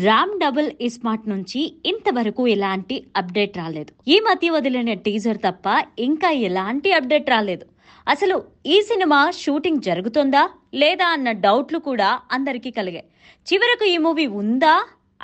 Ram double iSmart నుంచి ఇంతవరకు ఎలాంటి అప్డేట్ రాలేదు. ఈ మధ్య వదిలిన టీజర్ తప్ప ఇంకా ఎలాంటి అప్డేట్ రాలేదు. అసలు ఈ సినిమా షూటింగ్ జరుగుతుందా లేదా అన్న డౌట్లు కూడా అందరికీ కలిగాయి. చివరకు ఈ మూవీ ఉందా,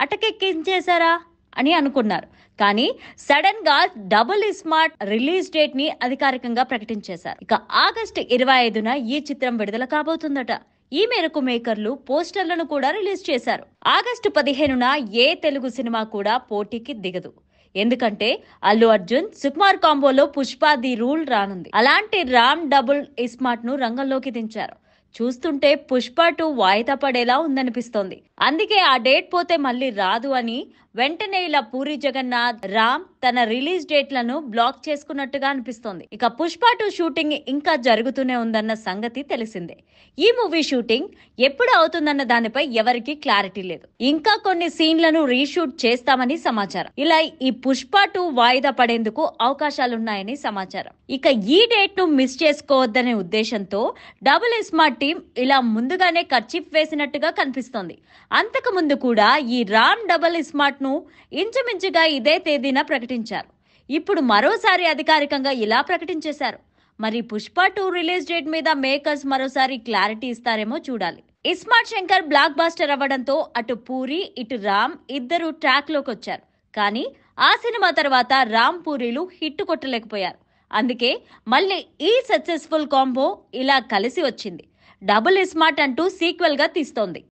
అటకెక్కించేశారా అని అనుకున్నారు. కానీ సడన్ గా డబుల్ స్మార్ట్ రిలీజ్ డేట్ ని అధికారికంగా ప్రకటించేశారు. ఇక ఆగస్టు 25న ఈ చిత్రం విడుదల కాబోతుందట. ఈ మేరకు మేకర్లు పోస్టర్లను కూడా రిలీజ్ చేశారు. ఆగస్టు 15న ఏ తెలుగు సినిమా కూడా పోటీకి దిగదు. ఎందుకంటే అల్లు అర్జున్ సుకుమార్ కాంబోలో పుష్ప ది రూల్ రానుంది. అలాంటి రామ్ డబుల్ ఇస్మార్ట్ ను రంగంలోకి దించారు. చూస్తుంటే పుష్ప 2 వాయిదా పడేలా ఉందనిపిస్తోంది. అందుకే ఆ డేట్ పోతే మళ్ళీ రాదు అని వెంటనే ఇలా పూరి జగన్నాథ్, రామ్ తన రిలీజ్ డేట్లను బ్లాక్ చేసుకున్నట్టుగా అనిపిస్తోంది. ఇక పుష్ప 2 షూటింగ్ ఇంకా జరుగుతూనే ఉందన్న సంగతి తెలిసిందే. ఈ మూవీ షూటింగ్ ఎప్పుడు అవుతుందన్న దానిపై ఎవరికీ క్లారిటీ లేదు. ఇంకా కొన్ని సీన్లను రీషూట్ చేస్తామని సమాచారం. ఇలా ఈ పుష్ప 2 వాయిదా పడేందుకు అవకాశాలున్నాయని సమాచారం. ఇక ఈ డేట్ ను మిస్ చేసుకోవద్దనే ఉద్దేశంతో డబుల్ స్మార్ట్ టీం ఇలా ముందుగానే కర్చీఫ్ వేసినట్టుగా కనిపిస్తోంది. అంతకు ముందు కూడా ఈ రామ్ డబుల్ స్మార్ట్ ను ఇంచుమించుగా ఇదే తేదీన ప్రకటించారు. ఇప్పుడు మరోసారి అధికారికంగా ఇలా ప్రకటించేశారు. మరి పుష్ప 2 రిలీజ్ డేట్ మీద మేకర్స్ మరోసారి క్లారిటీ ఇస్తారేమో చూడాలి. ఇస్మార్ట్ శంకర్ బ్లాక్ బాస్టర్ అవ్వడంతో అటు పూరి ఇటు రామ్ ఇద్దరు ట్రాక్ లోకి వచ్చారు. కానీ ఆ సినిమా తర్వాత రామ్ పూరీలు హిట్ కొట్టలేకపోయారు. అందుకే మళ్ళీ ఈ సక్సెస్ఫుల్ కాంబో ఇలా కలిసి వచ్చింది. డబుల్ స్మార్ట్ అంటూ సీక్వెల్ గా తీస్తోంది.